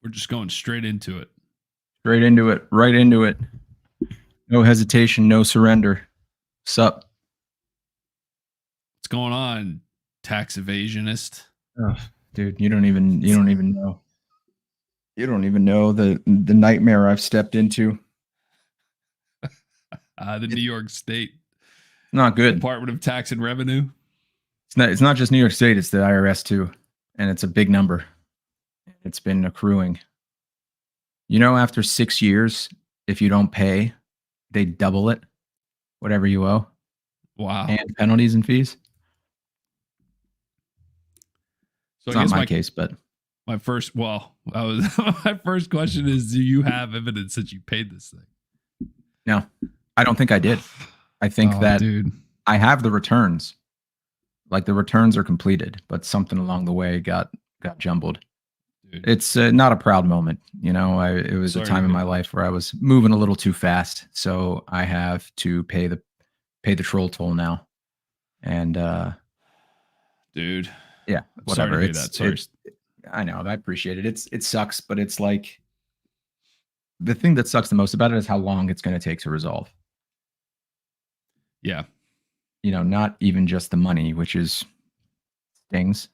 We're just going straight into it. Straight into it. Right into it. No hesitation, no surrender. Sup? What's going on, tax evasionist? Oh, dude, you don't even know. You don't even know the nightmare I've stepped into. The New York State Not good. Department of Tax and Revenue. It's not just New York State, it's the IRS too. And it's a big number. It's been accruing. You know, after 6 years, if you don't pay, they double it, whatever you owe. Wow. And penalties and fees. So It's not my case, but my first question is, do you have evidence that you paid this thing? No, I don't think I did. I think that dude, I have the returns. Like the returns are completed, but something along the way got jumbled. Dude. It's not a proud moment. You know, it was a time in my life where I was moving a little too fast. So I have to pay the troll toll now. And dude, yeah, whatever. Sorry. I know. I appreciate it. It sucks, but it's like the thing that sucks the most about it is how long it's going to take to resolve. Yeah. You know, not even just the money, which is stings,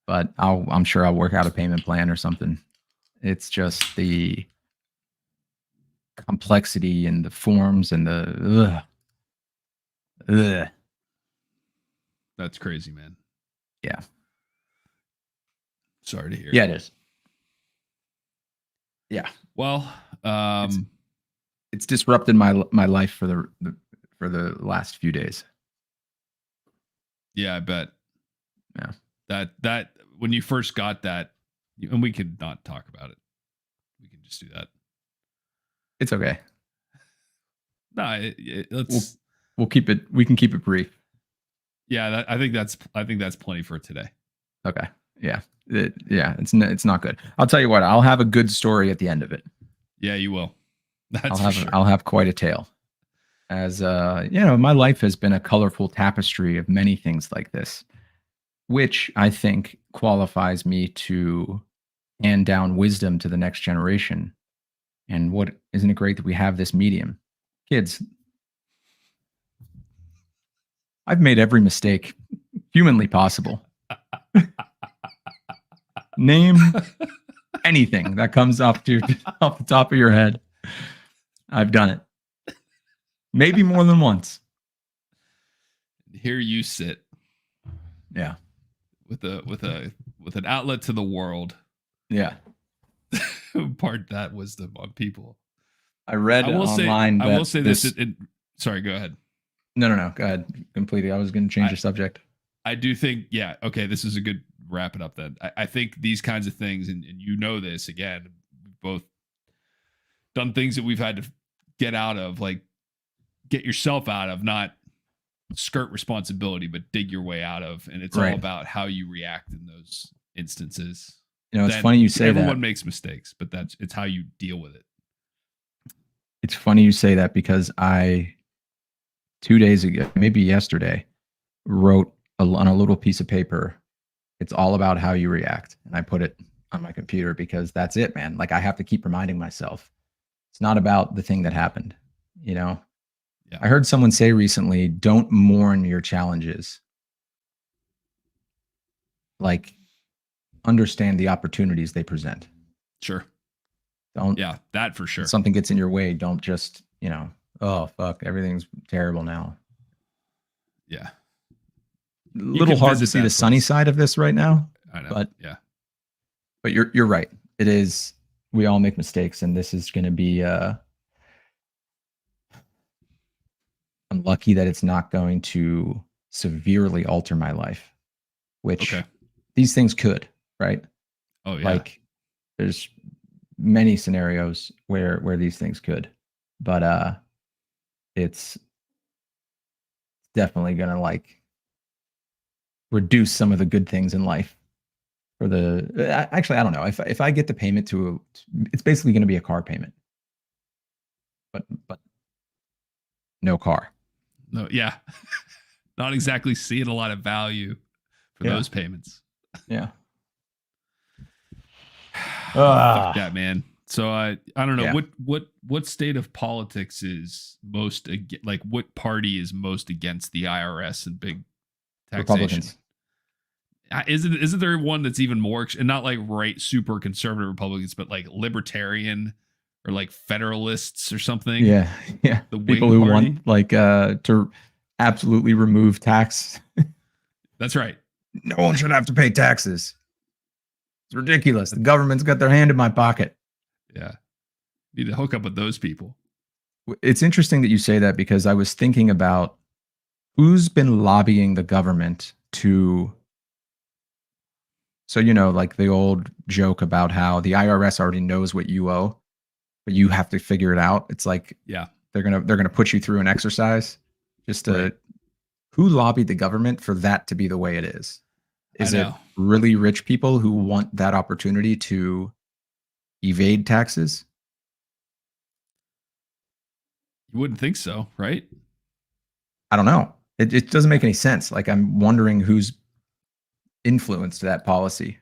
but I'm sure I'll work out a payment plan or something. It's just the complexity and the forms and the ugh. That's crazy, man. Yeah. Sorry to hear. Yeah, it is. Yeah. Well, it's disrupted my life for the last few days. Yeah, I bet. Yeah. That when you first got that, and we could not talk about it. We can just do that. It's okay. No, let's. We'll keep it. We can keep it brief. Yeah, I think that's plenty for today. Okay. Yeah. It's not good. I'll tell you what. I'll have a good story at the end of it. Yeah, you will. I'll have quite a tale. As you know, my life has been a colorful tapestry of many things like this, which I think qualifies me to hand down wisdom to the next generation. And isn't it great that we have this medium? Kids, I've made every mistake humanly possible. Name anything that comes off the top of your head. I've done it. Maybe more than once. Here you sit. Yeah. With an outlet to the world. Yeah. Impart that wisdom on people. I read online. I will say this. Sorry, go ahead. No. Go ahead. Completely. I was going to change the subject. I do think, yeah. Okay. This is a good wrap it up then. I think these kinds of things, and you know this, again, we've both done things that we've had to get out of, like get yourself out of, not skirt responsibility, but dig your way out of. And it's all about how you react in those instances. You know, it's funny you say that. Everyone makes mistakes, but it's how you deal with it. It's funny you say that because 2 days ago, maybe yesterday, wrote on a little piece of paper, it's all about how you react. And I put it on my computer because that's it, man. Like I have to keep reminding myself. It's not about the thing that happened, you know? Yeah. I heard someone say recently, don't mourn your challenges. Like, understand the opportunities they present. Sure. Yeah, that for sure. If something gets in your way, don't just, you know, oh, fuck, everything's terrible now. Yeah. A little hard to see the sunny side of this right now. I know. But yeah. But you're right. It is. We all make mistakes, and this is going to be. I'm lucky that it's not going to severely alter my life, which these things could, right? Oh yeah. Like there's many scenarios where these things could, but it's definitely going to like reduce some of the good things in life. For the actually, I don't know if I get the payment it's basically going to be a car payment, but no car. No, yeah, not exactly seeing a lot of value for those payments. Yeah. Fuck that, man. So I don't know Yeah. what state of politics is most like what party is most against the IRS and big taxation? Republicans. Isn't there one that's even more, and not like right super conservative Republicans, but like libertarian or like federalists or something? Yeah. Yeah. The People Whig who Party? want like to absolutely remove tax. That's right. No one should have to pay taxes. It's ridiculous. The government's got their hand in my pocket. Yeah. Need to hook up with those people. It's interesting that you say that because I was thinking about who's been lobbying the government to. So, like the old joke about how the IRS already knows what you owe, but you have to figure it out. It's like, Yeah, they're gonna put you through an exercise just to. Right. Who lobbied the government for that to be the way it is? Is I it know. really rich people who want that opportunity to evade taxes? You wouldn't think so, right? I don't know. It doesn't make any sense. Like, I'm wondering who's influenced that policy.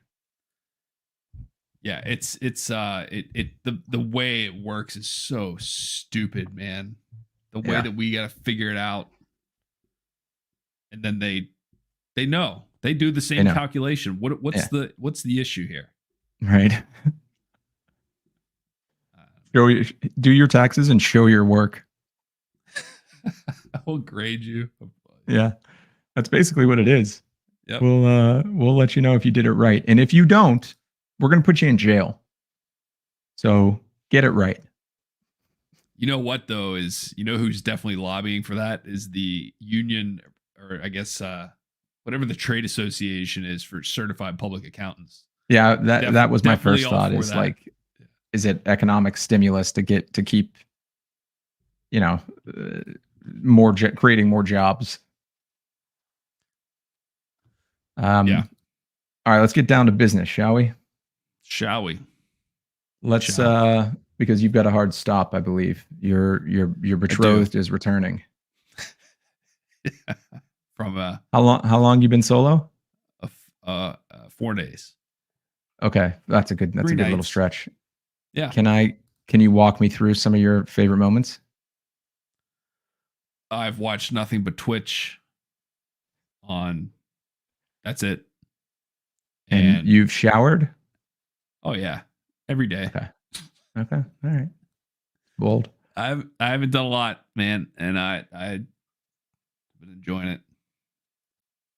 Yeah, it's the way it works is so stupid, man. The way Yeah. that we got to figure it out, and then they know, they do the same know. calculation. What's the issue here? Right. Do your taxes and show your work. I will grade you. Yeah. That's basically what it is. Yep. We'll let you know if you did it right. And if you don't, we're going to put you in jail. So get it right. You know what though is, who's definitely lobbying for that is the union, or I guess whatever the trade association is for certified public accountants. Yeah, that was my first Definitely all thought for is that. like, is it economic stimulus to keep, creating more jobs? Yeah. All right, let's get down to business, shall we? Shall we? Let's Shall because you've got a hard stop, I believe. Your betrothed is returning. From How long you been solo? 4 days. Okay, that's a good little nights. stretch. Yeah. Can you walk me through some of your favorite moments? I've watched nothing but Twitch that's it. And you've showered? Oh yeah, every day. Okay. All right. Bold. I haven't done a lot, man, and I've been enjoying it.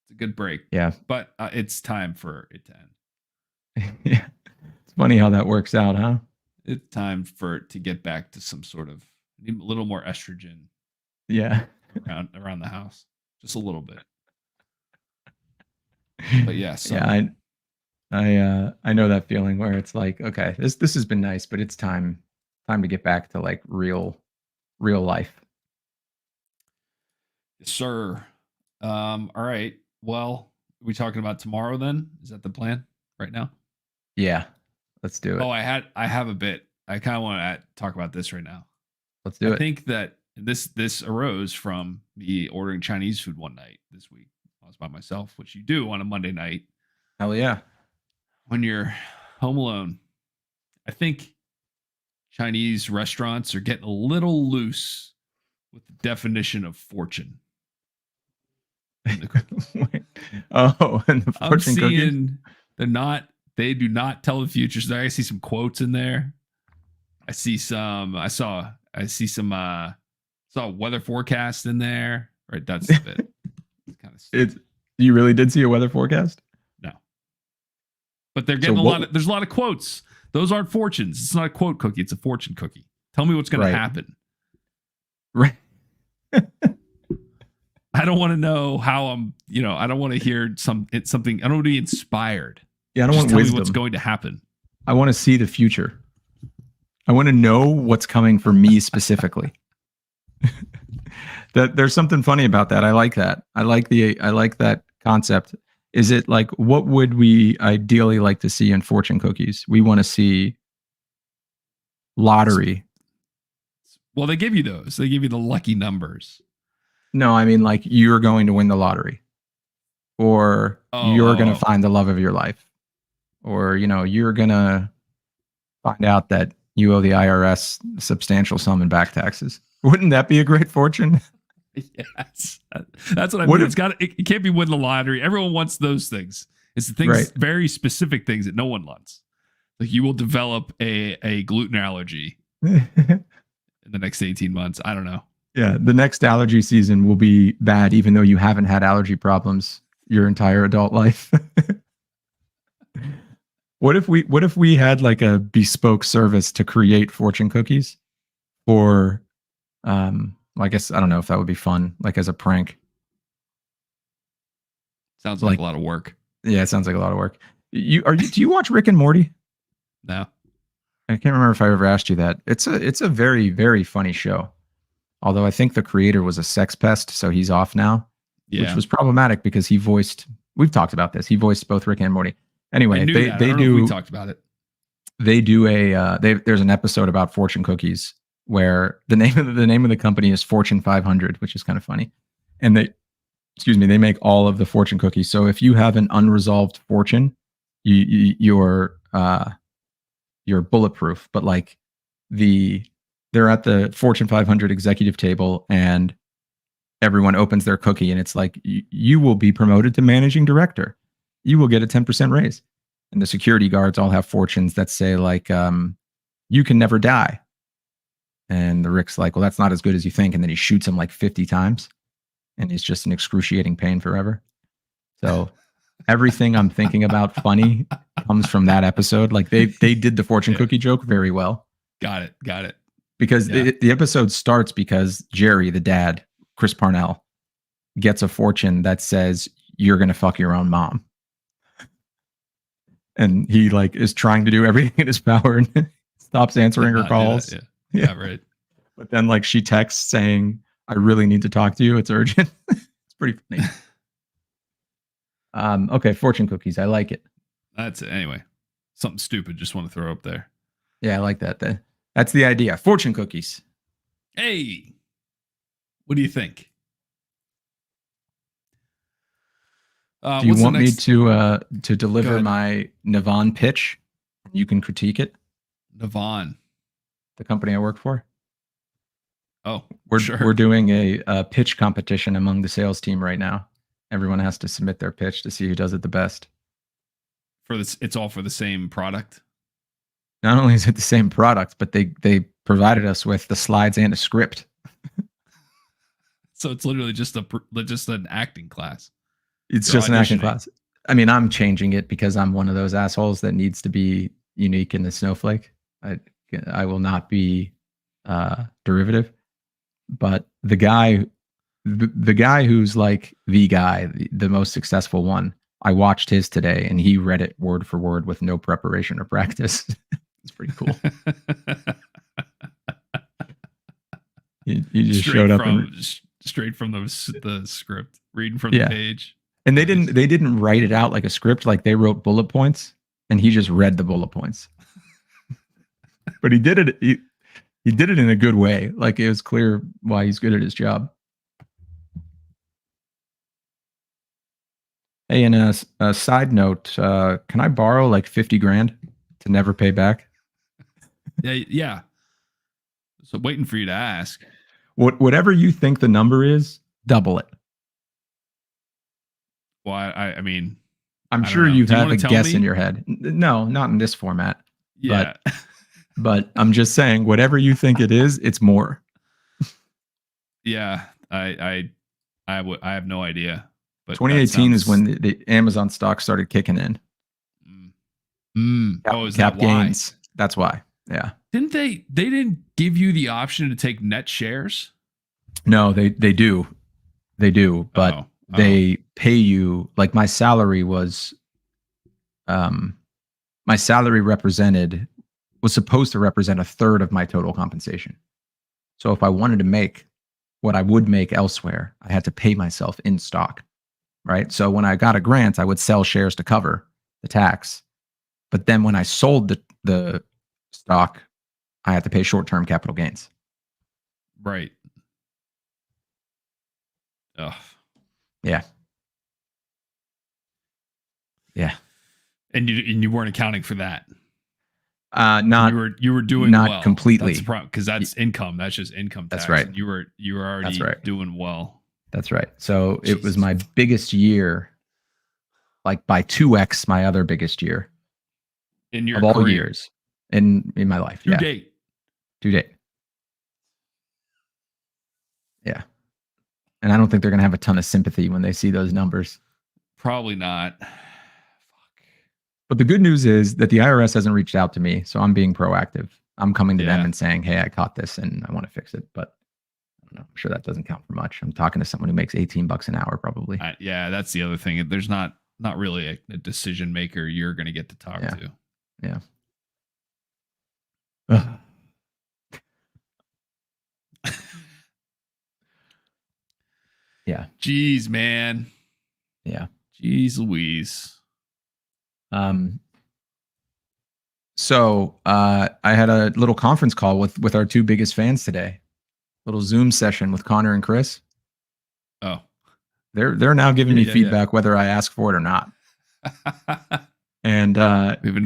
It's a good break. Yeah. But it's time for it to end. Yeah. It's funny how that works out, huh? It's time for it to get back to some sort of a little more estrogen. Yeah. around the house, just a little bit. But yeah, yeah, I know that feeling where it's like, okay, this has been nice, but it's time to get back to like real life. Yes, sir. All right. Well, are we talking about tomorrow then? Is that the plan right now? Yeah. Let's do it. Oh, I have a bit. I kind of want to talk about this right now. Let's do it. I think that this arose from me ordering Chinese food one night this week. I was by myself, which you do on a Monday night. Hell yeah. When you're home alone. I think Chinese restaurants are getting a little loose with the definition of fortune. Wait. Oh, and the I'm fortune cookies? seeing they do not tell the future. So I see some quotes in there. I saw a weather forecast in there. Right, that's a bit kind of you really did see a weather forecast? No. But they're getting there's a lot of quotes. Those aren't fortunes. It's not a quote cookie, it's a fortune cookie. Tell me what's going to happen. Right. I don't want to know how I don't want to hear something. I don't want to be inspired. Yeah, I don't want tell wisdom. me what's going to happen. I want to see the future. I want to know what's coming for me specifically. That there's something funny about that. I like that. I like that concept. Is it like, what would we ideally like to see in fortune cookies? We want to see lottery. Well, they give you those. They give you the lucky numbers. No, I mean like you're going to win the lottery, or you're going to find the love of your life, or you're going to find out that you owe the IRS a substantial sum in back taxes. Wouldn't that be a great fortune? Yes, that's what I What mean. if- It's got. It can't be winning the lottery. Everyone wants those things. It's the things, Right. very specific things that no one wants. Like you will develop a gluten allergy Yeah, in the next 18 months. I don't know. the next allergy season will be bad, even though you haven't had allergy problems your entire adult life. What if we had like a bespoke service to create fortune cookies for I guess I don't know if that would be fun, like as a prank. Sounds like Like- a lot of work. Yeah, it sounds like a lot of work. Do you watch Rick and Morty? No. I can't remember if I ever asked you that. It's a very, very funny show. Although I think the creator was a sex pest, so he's off now, Yeah. which was problematic because we've talked about this. He voiced both Rick and Morty. Anyway, I knew that. I they don't know if do we talked about it. they do there's an episode about fortune cookies where the name of the company is Fortune 500, which is kind of funny. And they make all of the fortune cookies. So if you have an unresolved fortune, you're bulletproof. But like they're at the Fortune 500 executive table and everyone opens their cookie and it's like you will be promoted to managing director. You will get a 10% raise. And the security guards all have fortunes that say like you can never die. And the Rick's like, well, that's not as good as you think. And then he shoots him like 50 times. And it's just an excruciating pain forever. So everything I'm thinking about funny comes from that episode. Like they did the fortune cookie joke very well. Got it. Because Yeah. the episode starts because Jerry, the dad, Chris Parnell, gets a fortune that says you're going to fuck your own mom. And he like is trying to do everything in his power and stops answering her Not do calls. that, yeah, right. But then like she texts saying, I really need to talk to you. It's urgent. It's pretty funny. Okay, fortune cookies. I like it. That's it. Anyway, something stupid. Just want to throw up there. Yeah, I like that. That's the idea. Fortune cookies. Hey, what do you think? Do you what's the want me next- to deliver ahead. my Navan pitch? You can critique it. Navan? The company I work for. Oh, We're sure. we're doing a pitch competition among the sales team right now. Everyone has to submit their pitch to see who does it the best. For this, it's all for the same product. Not only is it the same product, but they provided us with the slides and a script. So it's literally just an acting class. It's You're just an acting auditioning. class. I mean, I'm changing it because I'm one of those assholes that needs to be unique in the snowflake. I will not be derivative. But the guy who's like the guy, the most successful one, I watched his today and he read it word for word with no preparation or practice. It's pretty cool. He just showed up straight from the script, reading from Yeah. the page. and they didn't write it out like a script. Like they wrote bullet points and he just read the bullet points. But he did it. He did it in a good way. Like it was clear why he's good at his job. Hey, and a side note, can I borrow like 50 grand to never pay back? Yeah. So waiting for you to ask. Whatever you think the number is, double it. Well, I mean, I'm I don't sure know. you Do you have wanna a tell guess me? in your head. No, not in this format. yeah. But I'm just saying, whatever you think it is, it's more. Yeah. I have no idea. But that 2018 is sounds- when the Amazon stock started kicking in. Oh, is Cap that why? gains. That's why. Yeah. Didn't they didn't give you the option to take net shares? No, they do. They do, but Oh. they pay you like my salary was my salary was supposed to represent a third of my total compensation. So if I wanted to make what I would make elsewhere, I had to pay myself in stock. Right. So when I got a grant, I would sell shares to cover the tax. But then when I sold the stock, I had to pay short-term capital gains. Right. Ugh. Yeah. Yeah. And you weren't accounting for that. Not you were doing not well. completely. That's the problem, because that's income. That's just income tax. That's right. And you were already doing well. That's right. So it was Jesus. my biggest year, like by 2x my other biggest year In your of all career. years in my life. To date. To date. Yeah. And I don't think they're going to have a ton of sympathy when they see those numbers. Probably not. Fuck. But the good news is that the IRS hasn't reached out to me, so I'm being proactive. I'm coming to them and saying, hey, I caught this and I want to fix it. But I don't know. I'm sure that doesn't count for much. I'm talking to someone who makes $18 an hour probably. Yeah, that's the other thing. There's not really a decision maker you're going to get to talk to. Yeah. Yeah. Jeez, man. Yeah. Jeez Louise. So I had a little conference call with our two biggest fans today. Little Zoom session with Connor and Chris. Oh. They're now giving me feedback whether I ask for it or not. And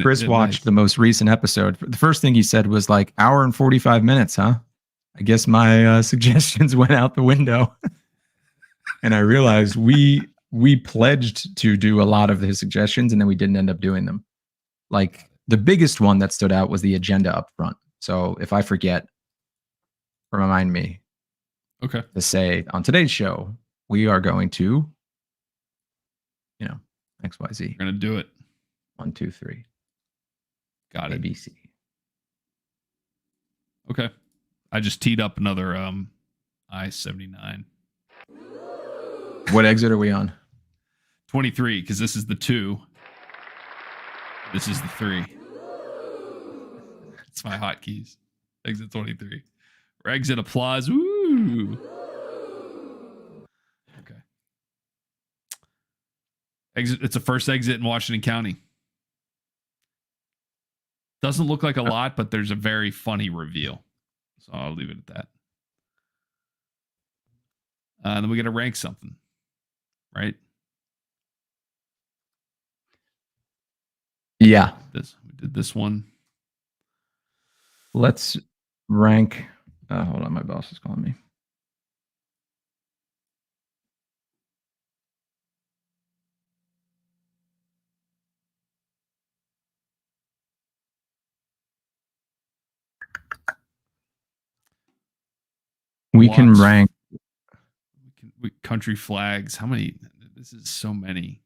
Chris watched the most recent episode. The first thing he said was like, hour and 45 minutes, huh? I guess my suggestions went out the window. And I realized we pledged to do a lot of his suggestions, and then we didn't end up doing them. Like the biggest one that stood out was the agenda up front. So if I forget, remind me. Okay. To say on today's show, we are going to, XYZ. We're going to do it. 1, 2, 3. Got it. ABC. Okay. I just teed up another I-79. What exit are we on? 23, because this is the 2. This is the 3. It's my hotkeys. Exit 23. Or exit applause. Woo! Okay. It's the first exit in Washington County. Doesn't look like a lot, but there's a very funny reveal. So I'll leave it at that. Then we got to rank something, right? Yeah. We did this one. Let's rank. Hold on, my boss is calling me. We can rank country flags. How many? This is so many.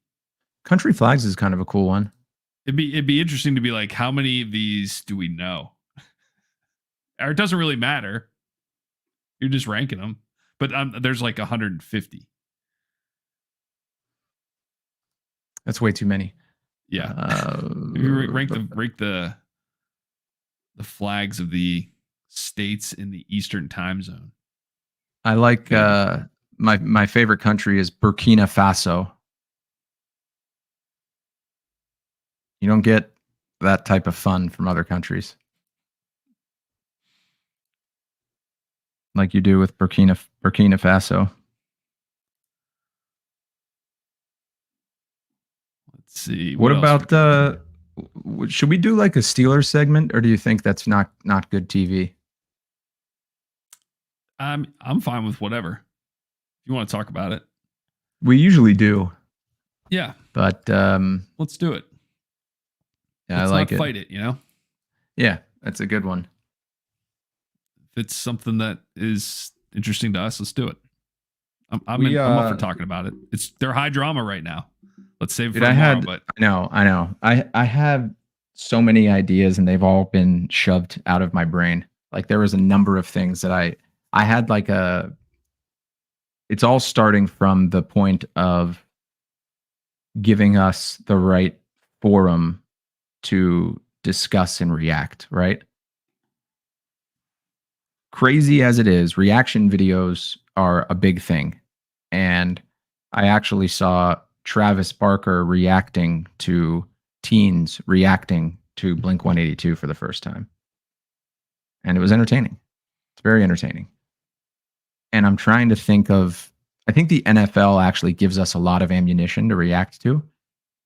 Country flags is kind of a cool one. It'd be interesting to be like, how many of these do we know? Or it doesn't really matter. You're just ranking them. But there's like 150. That's way too many. Yeah. You rank the flags of the states in the Eastern time zone. I like my favorite country is Burkina Faso. You don't get that type of fun from other countries like you do with Burkina Faso. Let's see. What about should we do like a Steelers segment, or do you think that's not good TV? I'm fine with whatever. If you want to talk about it. We usually do. Yeah. But let's do it. Yeah, I like it. Fight it, Yeah, that's a good one. If it's something that is interesting to us, let's do it. I'm up for talking about it. They're high drama right now. Let's save it for tomorrow. I know. I have so many ideas, and they've all been shoved out of my brain. Like there was a number of things that I had like it's all starting from the point of giving us the right forum to discuss and react, right? Crazy as it is, reaction videos are a big thing. And I actually saw Travis Barker reacting to teens reacting to Blink-182 for the first time. And it was entertaining. It's very entertaining. And I'm trying to think of, I think the NFL actually gives us a lot of ammunition to react to.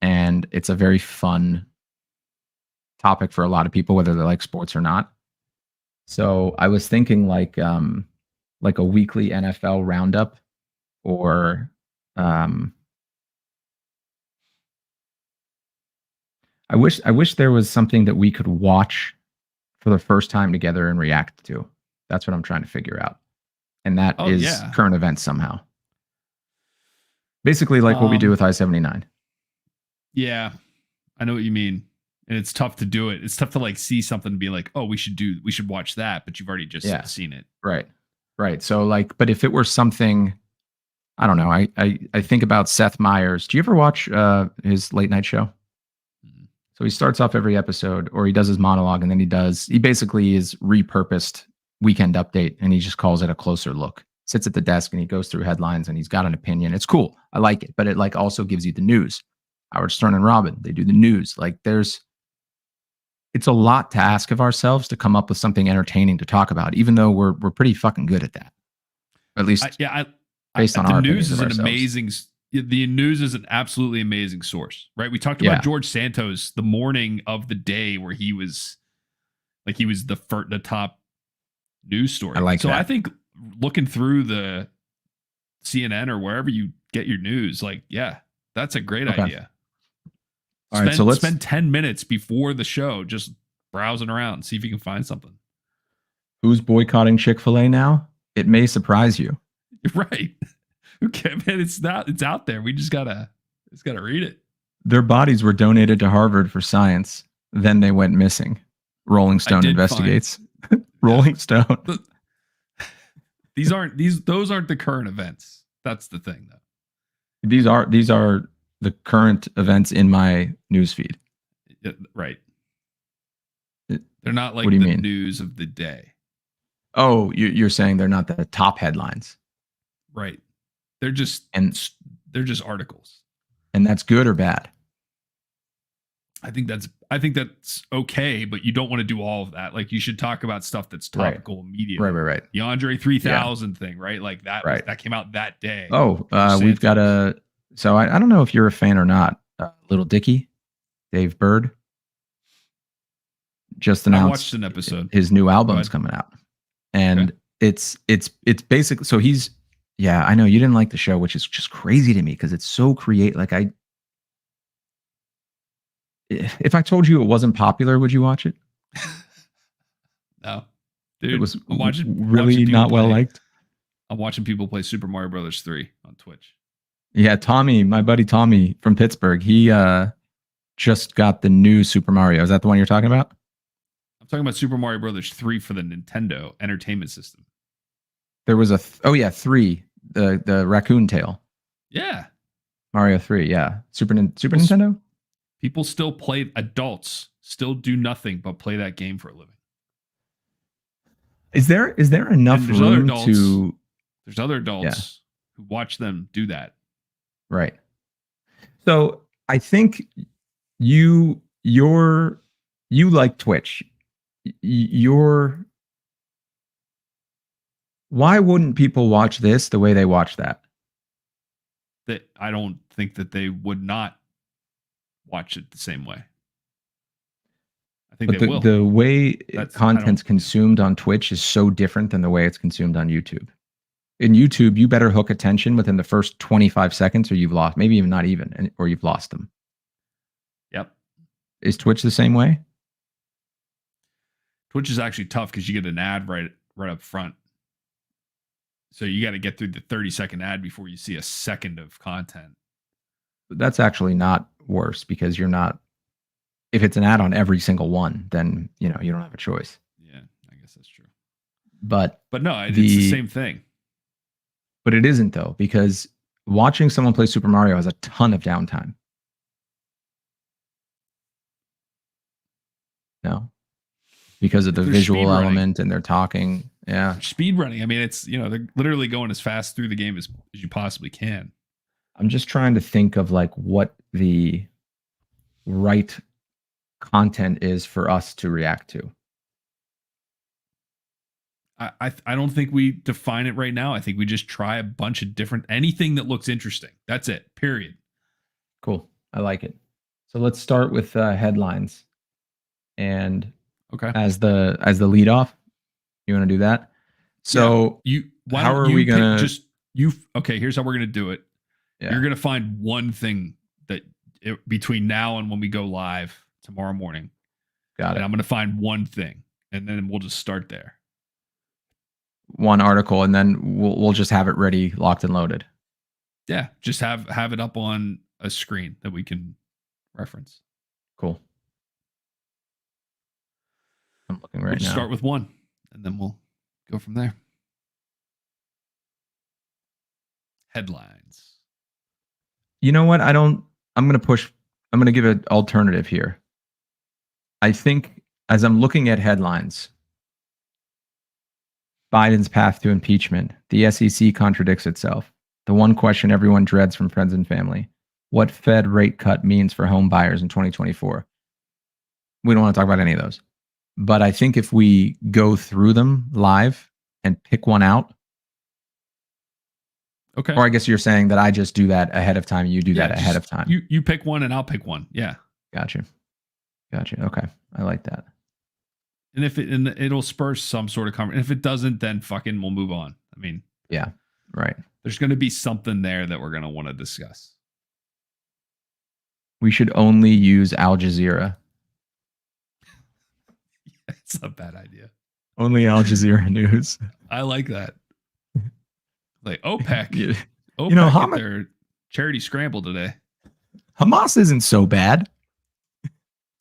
And it's a very fun topic for a lot of people, whether they like sports or not. So I was thinking like a weekly NFL roundup, or I wish there was something that we could watch for the first time together and react to. That's what I'm trying to figure out. And that is current events somehow. Basically like what we do with I-79. Yeah. I know what you mean. And it's tough to do it. It's tough to like see something and be like, oh, we should watch that, but you've already just seen it. Right. So like, but if it were something, I don't know. I think about Seth Meyers. Do you ever watch his late night show? So he starts off every episode, or he does his monologue, and then he basically is repurposed Weekend Update, and he just calls it a closer look. Sits at the desk and he goes through headlines and he's got an opinion. It's cool. I like it, but it like also gives you the news. Howard Stern and Robin, they do the news. Like it's a lot to ask of ourselves to come up with something entertaining to talk about, even though we're pretty fucking good at that. At least based on our news is an amazing. The news is an absolutely amazing source, right? We talked about George Santos the morning of the day where he was the top news story. I like that. I think looking through the CNN or wherever you get your news, like, yeah, that's a great idea. All right, so let's spend 10 minutes before the show just browsing around, see if you can find something. Who's boycotting Chick-fil-A now? It may surprise you. You're right. Okay, man, it's out there. We just gotta read it. Their bodies were donated to Harvard for science. Then they went missing. Rolling Stone investigates. Rolling Stone. Those aren't the current events. That's the thing, though. These are the current events in my newsfeed. Yeah, right. They're not like what do you the mean? News of the day. Oh, you're saying they're not the top headlines. Right. They're just articles. And that's good or bad? I think that's okay, but you don't want to do all of that. Like, you should talk about stuff that's topical immediately. Right. The Andre 3000 thing, right? Like that that came out that day. Oh, we've got so I don't know if you're a fan or not. Little Dicky, Dave Bird, just announced I watched an episode. His new album's coming out. And it's basically, so he's, yeah, I know you didn't like the show, which is just crazy to me because it's so like if I told you it wasn't popular, would you watch it? No, dude, it was watching not well liked. I'm watching people play Super Mario Brothers 3 on Twitch. Yeah, Tommy, my buddy Tommy from Pittsburgh, he just got the new Super Mario. Is that the one you're talking about? I'm talking about Super Mario Brothers 3 for the Nintendo Entertainment System. There was 3, the raccoon tail. Yeah. Mario 3, yeah. Super Nintendo? People still play, adults still do nothing but play that game for a living. Is there enough room to... There's other adults who watch them do that. Right. So I think you like Twitch. Why wouldn't people watch this the way they watch that? That I don't think that they would not watch it the same way. I think they will. The way content's consumed on Twitch is so different than the way it's consumed on YouTube. In YouTube, you better hook attention within the first 25 seconds or you've lost, maybe even not even, or you've lost them. Yep. Is Twitch the same way? Twitch is actually tough because you get an ad right up front. So you got to get through the 30-second ad before you see a second of content. That's actually not worse because you're not, if it's an ad on every single one, then you don't have a choice. Yeah, I guess that's true. But no, it's the same thing. But it isn't though, because watching someone play Super Mario has a ton of downtime. No. Because of the visual element and they're talking. Yeah. Speed running. I mean, it's, they're literally going as fast through the game as you possibly can. I'm just trying to think of like what the right content is for us to react to. I don't think we define it right now. I think we just try a bunch of anything that looks interesting. That's it. Period. Cool. I like it. So let's start with headlines. and Okay. as the lead off. You want to do that? So how are we gonna okay, here's how we're gonna do it. Yeah. You're gonna find one thing that between now and when we go live tomorrow morning. Got and it. I'm gonna find one thing, and then we'll just start there. One article, and then we'll just have it ready, locked and loaded. Yeah, just have it up on a screen that we can reference. Cool. I'm looking right now. Start with one, and then we'll go from there. Headlines. You know what? I'm going to give an alternative here. I think as I'm looking at headlines, Biden's path to impeachment, the SEC contradicts itself. The one question everyone dreads from friends and family, what Fed rate cut means for home buyers in 2024. We don't want to talk about any of those. But I think if we go through them live and pick one out. Okay. Or I guess you're saying that I just do that ahead of time. You do that ahead of time. You pick one and I'll pick one. Yeah. Gotcha. Okay. I like that. And it'll spur some sort of conversation. If it doesn't, then fucking we'll move on. I mean, yeah, right. There's going to be something there that we're going to want to discuss. We should only use Al Jazeera. It's a bad idea. Only Al Jazeera news. I like that. Like OPEC. Yeah. OPEC, you know, their charity scramble today. Hamas isn't so bad.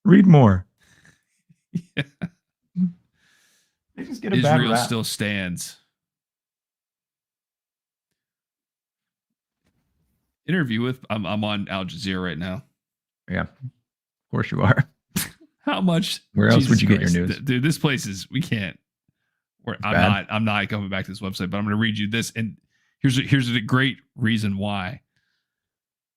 Read more. Yeah. They just get a bad Israel rap. Still stands. Interview with I'm on Al Jazeera right now. Yeah, of course you are. How much? Where else would you get your news, dude? This place is we can't. I'm not coming back to this website, but I'm going to read you this. And here's a great reason why.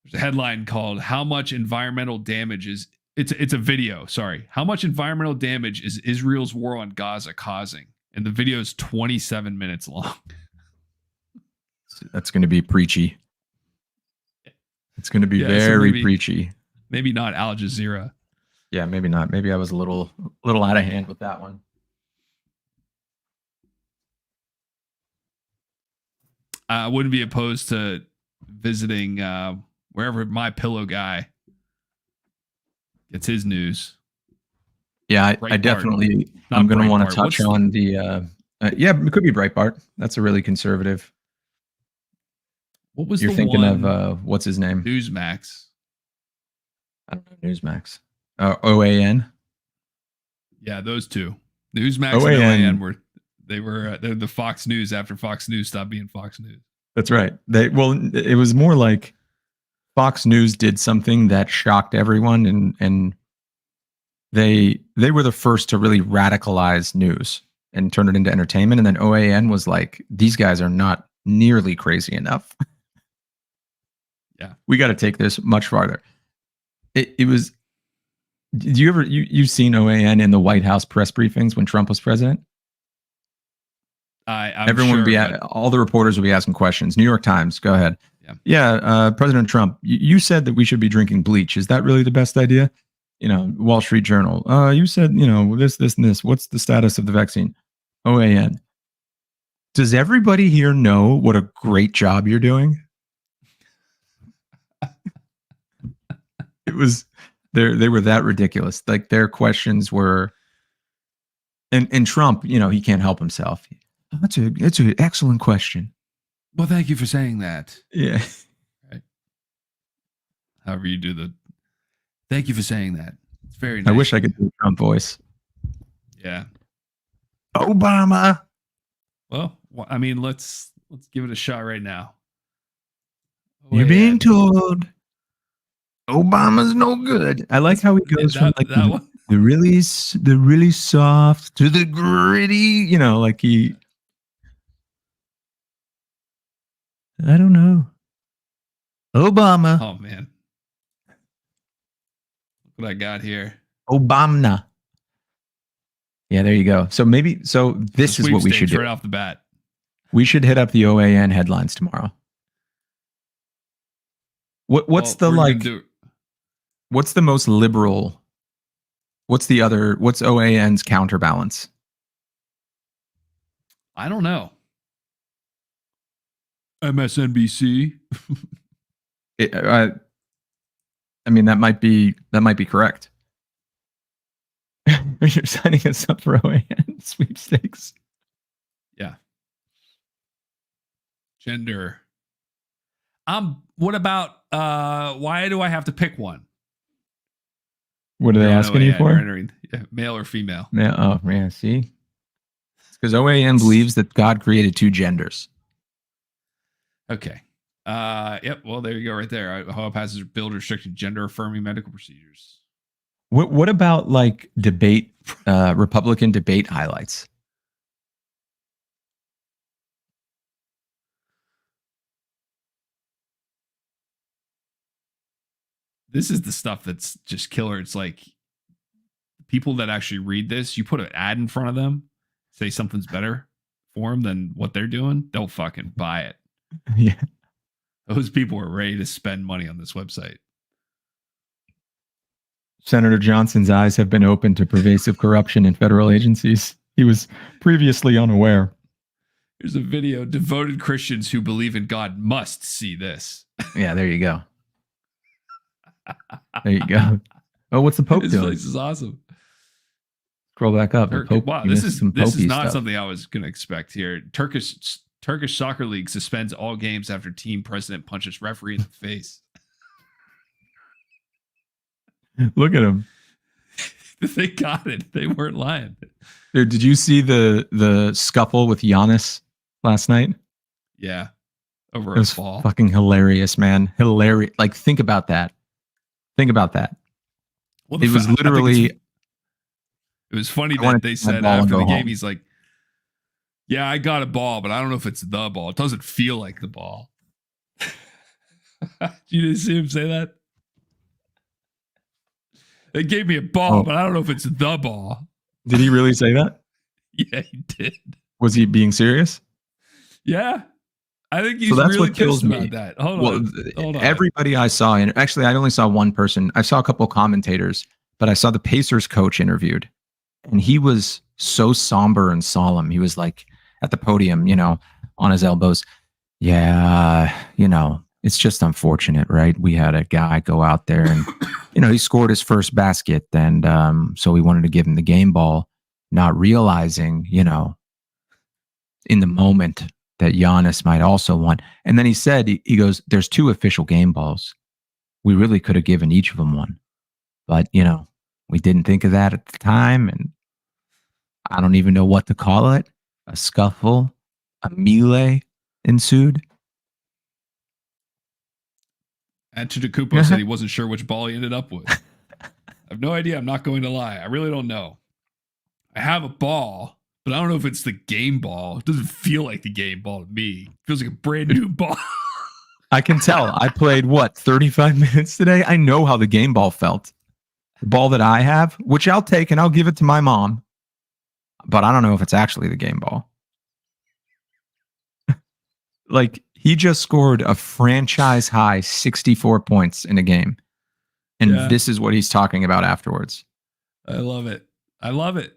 There's a headline called "How much environmental damage is." It's a video. Sorry, how much environmental damage is Israel's war on Gaza causing? And the video is 27 minutes long. That's going to be preachy. It's going to be very preachy. Maybe not Al Jazeera. Yeah, maybe not. Maybe I was a little out of hand with that one. I wouldn't be opposed to visiting wherever My Pillow guy gets his news. Yeah, I definitely. I'm going to want to touch on the. Yeah, it could be Breitbart. That's a really conservative. What was you're thinking of? What's his name? Newsmax. I don't know. Newsmax. OAN. Yeah, those two. Newsmax and OAN they're the Fox News after Fox News stopped being Fox News. That's right. It was more like Fox News did something that shocked everyone, and they were the first to really radicalize news and turn it into entertainment. And then OAN was like, these guys are not nearly crazy enough. Yeah, we got to take this much farther. It was. Did you ever you've seen OAN in the White House press briefings when Trump was president? Everyone would be all the reporters would be asking questions. New York Times, go ahead. Yeah, President Trump, you said that we should be drinking bleach. Is that really the best idea? You know, Wall Street Journal. You said, you know, this, and this. What's the status of the vaccine? OAN. Does everybody here know what a great job you're doing? It was. They were that ridiculous. Like their questions were, and Trump, you know, he can't help himself. That's an excellent question. Well, thank you for saying that. Yeah. Right. However you do the. Thank you for saying that. It's very nice. I wish I could do a Trump voice. Yeah. Obama. Well, I mean, let's give it a shot right now. You're being told. Obama's no good. I like how he goes from like the really soft to the gritty, you know, like he. I don't know. Obama. Oh man. Look what I got here. Obama. Yeah, there you go. So this is what we should do right off the bat. We should hit up the OAN headlines tomorrow. What's the most liberal What's OAN's counterbalance? I don't know. MSNBC. I mean, that might be correct. You're signing us up for OAN sweepstakes. Yeah. Gender. What about why do I have to pick one? What are they asking you for? Male or female? Yeah. Oh, yeah. See, because OAN believes that God created two genders. Okay. Yep. Well, there you go, right there. Ohio passes bill restricting gender affirming medical procedures. What about like debate, Republican debate highlights? This is the stuff that's just killer. It's like people that actually read this, you put an ad in front of them, say something's better for them than what they're doing, they'll fucking buy it. Yeah. Those people are ready to spend money on this website. Senator Johnson's eyes have been opened to pervasive corruption in federal agencies. He was previously unaware. Here's a video. Devoted Christians who believe in God must see this. Yeah, there you go. There you go. Oh, what's the Pope This doing? place is awesome. Scroll back up. Pope, wow, this is not stuff. something I was going to expect here. Turkish Soccer League suspends all games after team president punches referee in the face. Look at him. They got it. They weren't lying. Dude, did you see the scuffle with Giannis last night? Yeah. Over a ball. Fucking hilarious, man. Hilarious. Like, think about that. Well, it was literally. It was funny that they said after the game, he's like, yeah, I got a ball, but I don't know if it's the ball. It doesn't feel like the ball. You didn't see him say that? They gave me a ball, but I don't know if it's the ball. Did he really say that? Yeah, he did. Was he being serious? Yeah. I think he's really pissed about that. Hold on. Everybody I saw, and actually I only saw one person. I saw a couple of commentators, but I saw the Pacers coach interviewed, and he was so somber and solemn. He was like at the podium, on his elbows. Yeah, it's just unfortunate, right? We had a guy go out there and, he scored his first basket, and so we wanted to give him the game ball, not realizing, in the moment that Giannis might also want. And then he said, he goes, there's two official game balls. We really could have given each of them one. But, we didn't think of that at the time. And I don't even know what to call it. A scuffle, a melee ensued. Antetokounmpo said he wasn't sure which ball he ended up with. I have no idea. I'm not going to lie. I really don't know. I have a ball, but I don't know if it's the game ball. It doesn't feel like the game ball to me. It feels like a brand new ball. I can tell. I played 35 minutes today. I know how the game ball felt. The ball that I have, which I'll take and I'll give it to my mom, but I don't know if it's actually the game ball. Like, he just scored a franchise high 64 points in a game. And this is what he's talking about afterwards. I love it. I love it.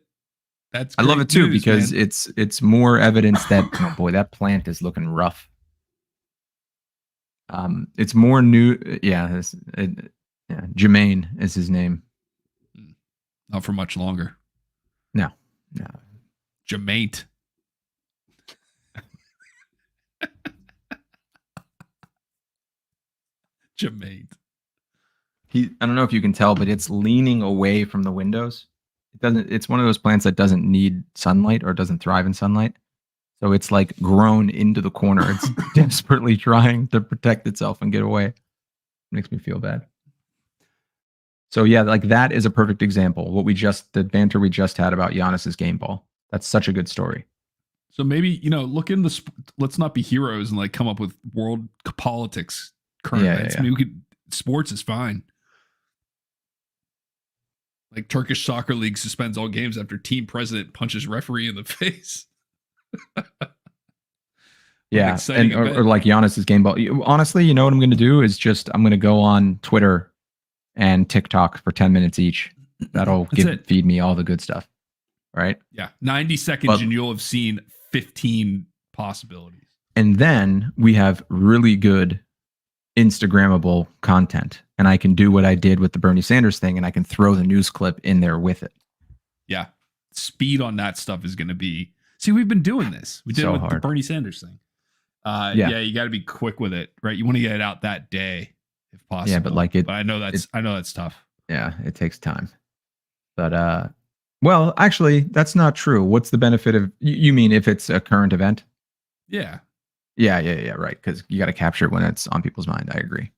I love it too, because man, it's more evidence that, oh boy, that plant is looking rough. It's more new. Yeah. Jermaine is his name. Not for much longer. No. Jermaine. Jermaine. I don't know if you can tell, but it's leaning away from the windows. It's one of those plants that doesn't need sunlight or doesn't thrive in sunlight. So it's like grown into the corner. It's desperately trying to protect itself and get away. It makes me feel bad. So yeah, like that is a perfect example. The banter we just had about Giannis's game ball. That's such a good story. So maybe, look in let's not be heroes and like come up with world politics current events. I mean, sports is fine. Like Turkish Soccer League suspends all games after team president punches referee in the face. Yeah, or like Giannis's game ball. Honestly, you know what I'm going to do is I'm going to go on Twitter and TikTok for 10 minutes each That'll That's it. feed me all the good stuff. Right. Yeah. 90 seconds But- and you'll have seen 15 possibilities. And then we have really good Instagrammable content. And I can do what I did with the Bernie Sanders thing, and I can throw the news clip in there with it. Yeah. Speed on that stuff is going to be. See, we've been doing this. We did So it with hard. the Bernie Sanders thing. Yeah. Yeah, you got to be quick with it, right? You want to get it out that day if possible. Yeah, but like it. But I know that's tough. Yeah, it takes time. But well, actually, that's not true. What's the benefit of? You mean if it's a current event? Yeah. Yeah, right. Because you got to capture it when it's on people's mind. I agree.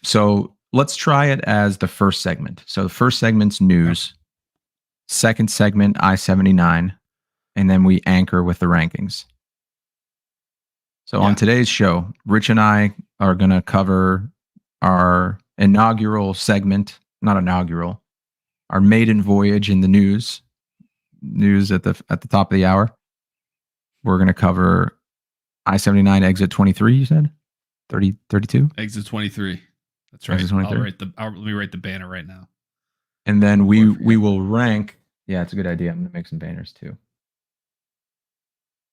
So let's try it as the first segment. So the first segment's news, second segment I-79, and then we anchor with the rankings. So on today's show, Rich and I are going to cover our inaugural segment, not inaugural, our maiden voyage in the news at the top of the hour. We're going to cover I-79 exit 23, you said? 32? Exit 23. That's right. Exit 23. Let me write the banner right now. And then we will rank. Yeah, it's a good idea. I'm going to make some banners too.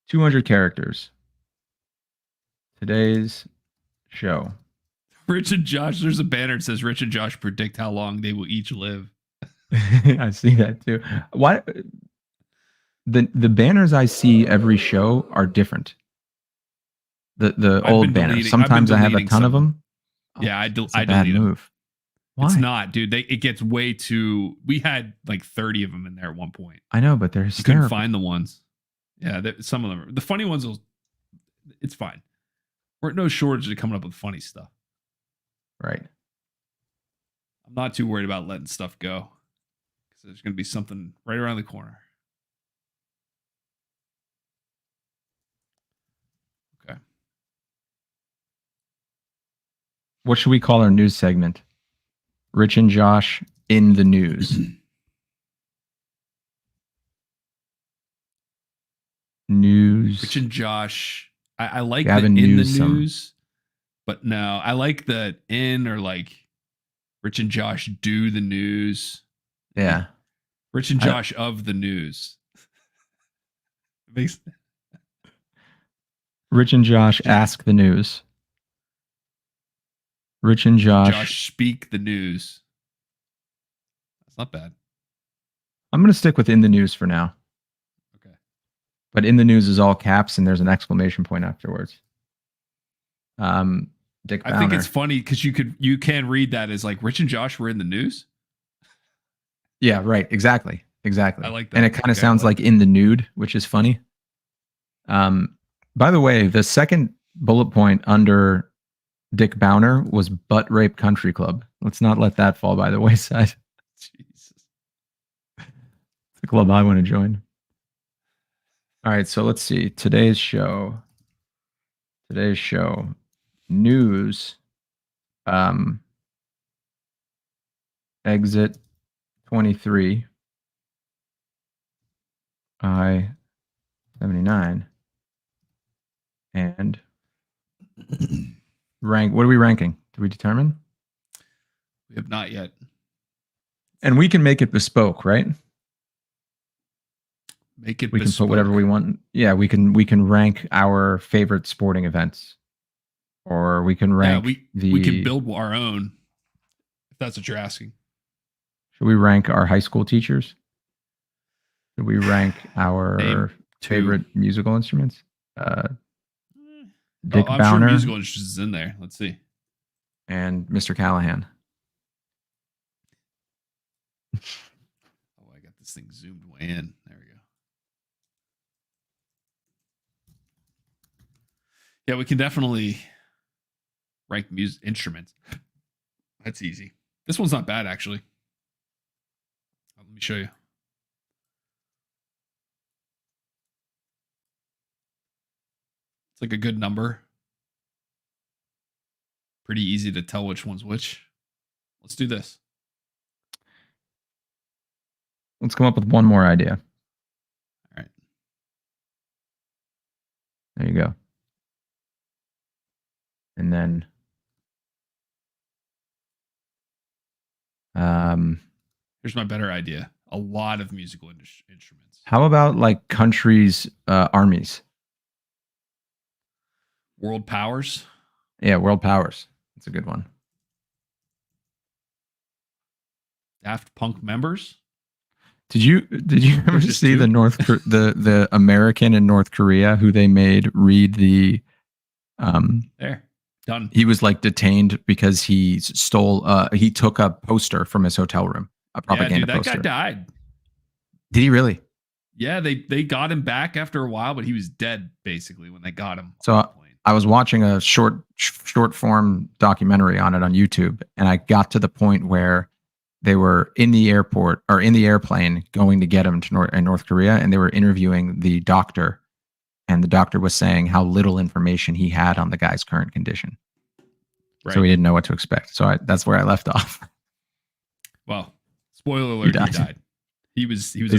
200 characters. Today's show. Rich and Josh, there's a banner that says Rich and Josh predict how long they will each live. I see that too. Why the banners I see every show are different. The old banners. Sometimes I have a ton of them. Yeah, I delete bad move. Why? It's not, dude. It gets way too. We had like 30 of them in there at one point. I know, but they're You hysterical. couldn't find the ones. Yeah, some of them. The funny ones will. It's fine. We're at no shortage of coming up with funny stuff. Right. I'm not too worried about letting stuff go because there's going to be something right around the corner. Okay. What should we call our news segment? Rich and Josh in the news. News. Rich and Josh. I like Gavin the in the Newsom. news, but no, I like the in or like Rich and Josh do the news. Yeah. Rich and Josh of the news. Rich and Josh ask the news. Rich and Josh speak the news. That's not bad. I'm going to stick with in the news for now. Okay. But in the news is all caps and there's an exclamation point afterwards. Dick Bowner. I think it's funny because you can read that as like Rich and Josh were in the news. Yeah, right. Exactly. I like that. And it kind of sounds like in the nude, which is funny. By the way, the second bullet point under Dick Bowner was Butt Rape Country Club. Let's not let that fall by the wayside. Jesus. It's the club I want to join. All right, so let's see. Today's show. News. Exit 23. I-79. And rank. What are we ranking? Do we determine? We have not yet. And we can make it bespoke, right? Make it We can put whatever we want. Yeah, we can rank our favorite sporting events. Or we can rank we can build our own, if that's what you're asking. Should we rank our high school teachers? Should we rank our favorite musical instruments? Dick I'm Bowner sure musical instruments is in there. Let's see. and Mr. Callahan. Oh, I got this thing zoomed way in. There we go. Yeah, we can definitely rank music instruments. That's easy. This one's not bad, actually. Let me show you. It's like a good number. Pretty easy to tell which one's which. Let's do this. Let's come up with one more idea. All right. There you go. And then Here's my better idea. A lot of musical instruments. How about like countries' armies? World powers. Yeah, world powers. That's a good one. Daft Punk members. Did you ever Just see two? the American in North Korea who they made read the There. Done. he was like detained because he he took a poster from his hotel room, a propaganda Yeah, dude, that poster. guy died. Did he really? Yeah, they got him back after a while, but he was dead basically when they got him. So on the plane. I was watching a short form documentary on it on YouTube, and I got to the point where they were in the airport or in the airplane going to get him to North Korea, and they were interviewing the doctor, and the doctor was saying how little information he had on the guy's current condition. Right. So he didn't know what to expect. So that's where I left off. Well, spoiler alert, he died. He was They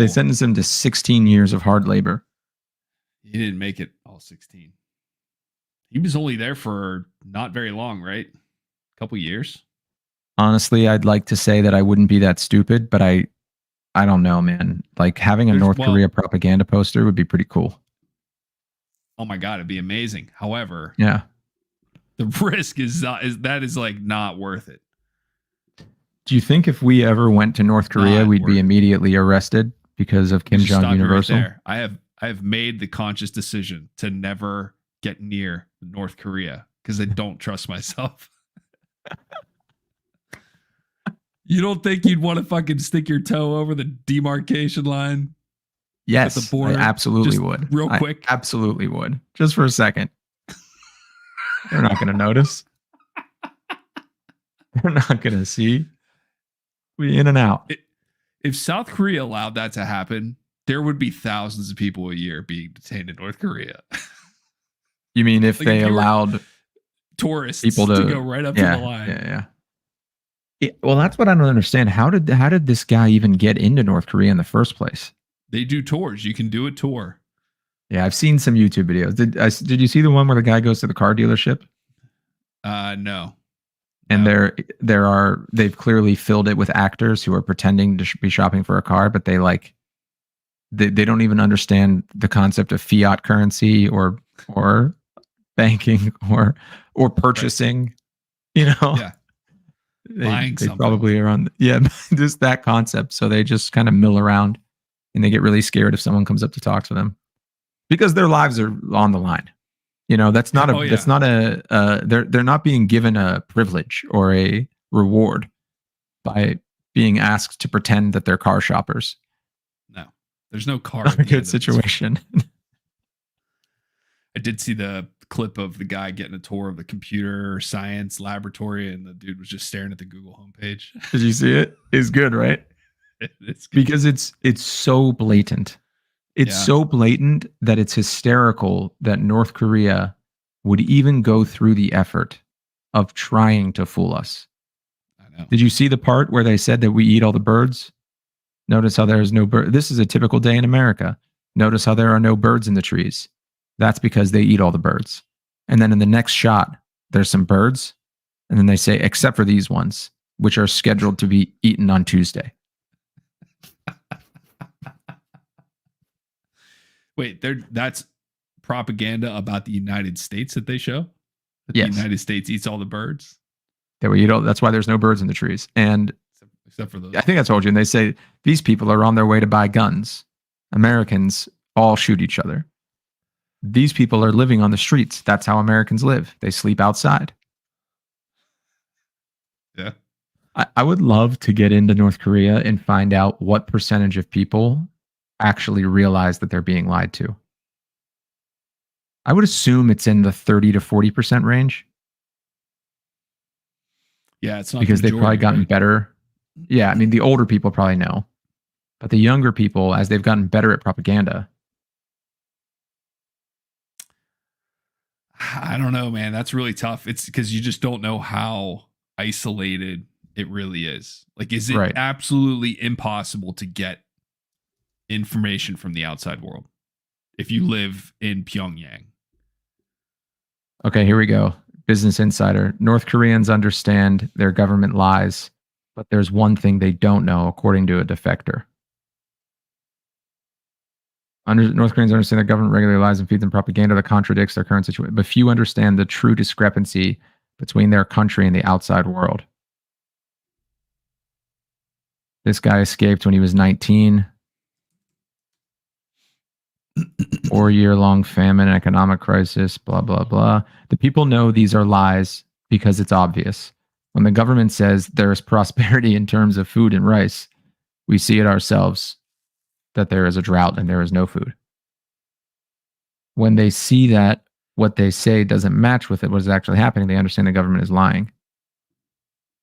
sentenced him to 16 years of hard labor. He didn't make it all 16. He was only there for not very long, right? A couple years. Honestly, I'd like to say that I wouldn't be that stupid, but I don't know, man. Like having a North Korea propaganda poster would be pretty cool. Oh my God, it'd be amazing. However, yeah, the risk is like not worth it. Do you think if we ever went to North Korea, we'd be immediately arrested because of Kim Jong Universal? Right there. I have made the conscious decision to never get near North Korea because I don't trust myself. You don't think you'd want to fucking stick your toe over the demarcation line? Yes, at the border? I absolutely would. Real quick? I absolutely would. Just for a second. They're not going to notice. They're not going to see. We in and out. If South Korea allowed that to happen, there would be thousands of people a year being detained in North Korea. You mean if they allowed tourists people to go right up to the line? Yeah. Well, that's what I don't understand. How did this guy even get into North Korea in the first place? They do tours. You can do a tour. Yeah, I've seen some YouTube videos. Did you see the one where the guy goes to the car dealership? No. And they've clearly filled it with actors who are pretending to be shopping for a car, but they don't even understand the concept of fiat currency or banking or purchasing. Right. You know, yeah, they probably are on just that concept. So they just kind of mill around, and they get really scared if someone comes up to talk to them because their lives are on the line. You know, that's not they're not being given a privilege or a reward by being asked to pretend that they're car shoppers. No, there's no car. Not a good situation. I did see the clip of the guy getting a tour of the computer science laboratory, and the dude was just staring at the Google homepage. Did you see it? It's good, right? It's good. Because it's so blatant. It's so blatant that it's hysterical that North Korea would even go through the effort of trying to fool us. I know. Did you see the part where they said that we eat all the birds? Notice how there is no bird. This is a typical day in America. Notice how there are no birds in the trees. That's because they eat all the birds. And then in the next shot, there's some birds. And then they say, except for these ones, which are scheduled to be eaten on Tuesday. Wait, that's propaganda about the United States that they show? That yes. The United States eats all the birds? That's why there's no birds in the trees. And except for those. I think I told you. And they say these people are on their way to buy guns. Americans all shoot each other. These people are living on the streets. That's how Americans live. They sleep outside. Yeah. I would love to get into North Korea and find out what percentage of people actually realize that they're being lied to. I would assume it's in the 30 to 40% range. Yeah, it's not because they've probably gotten better. Yeah, I mean, the older people probably know. But the younger people, as they've gotten better at propaganda. I don't know, man. That's really tough. It's because you just don't know how isolated it really is. Like, is it absolutely impossible to get information from the outside world if you live in Pyongyang? Okay, here we go. Business Insider. North Koreans understand their government lies, But there's one thing they don't know, according to a defector. North Koreans understand their government regularly lies and feeds them propaganda that contradicts their current situation, but few understand the true discrepancy between their country and the outside world. This guy escaped when he was 19. 4-year-long famine, economic crisis, blah, blah, blah. The people know these are lies because it's obvious. When the government says there is prosperity in terms of food and rice, we see it ourselves that there is a drought and there is no food. When they see that what they say doesn't match with it, what is actually happening, they understand the government is lying.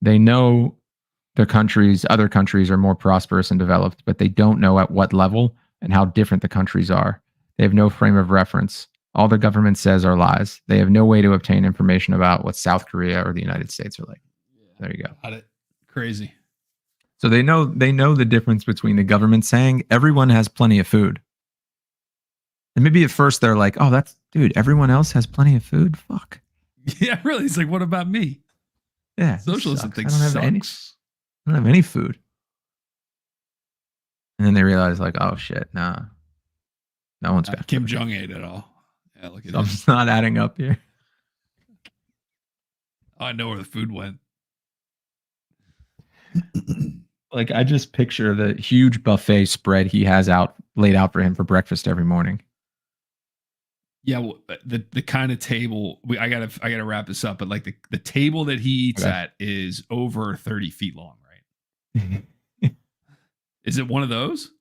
They know other countries are more prosperous and developed, but they don't know at what level and how different the countries are. They have no frame of reference. All the government says are lies. They have no way to obtain information about what South Korea or the United States are like. There you go. Got it. Crazy. So they know the difference between the government saying everyone has plenty of food. And maybe at first they're like, oh, dude, everyone else has plenty of food? Fuck. Yeah, really. It's like, what about me? Yeah. Socialism thing I don't have any food. And then they realize, like, oh shit, nah. No one's got Kim Jong ate it all. Yeah, look at it. It's not adding up here. Oh, I know where the food went. Like, I just picture the huge buffet spread he has laid out for him for breakfast every morning. Yeah, well, the kind of table I gotta wrap this up, but like the table that he eats at is over 30 feet long, right? Is it one of those?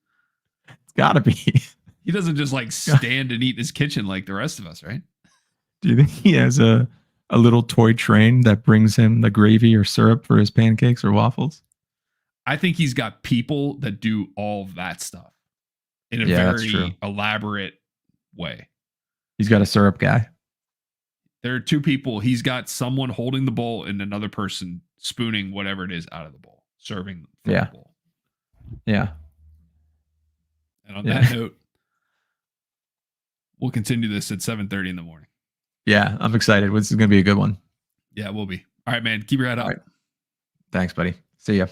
It's gotta be. He doesn't just like stand and eat in his kitchen like the rest of us, right? Do you think he has a little toy train that brings him the gravy or syrup for his pancakes or waffles? I think he's got people that do all of that stuff in a very elaborate way. He's got a syrup guy. There are two people. He's got someone holding the bowl and another person spooning whatever it is out of the bowl, serving the bowl. Yeah. And on that note, we'll continue this at 7:30 in the morning. Yeah, I'm excited. This is going to be a good one. Yeah, it will be. All right, man. Keep your head up. Right. Thanks, buddy. See ya.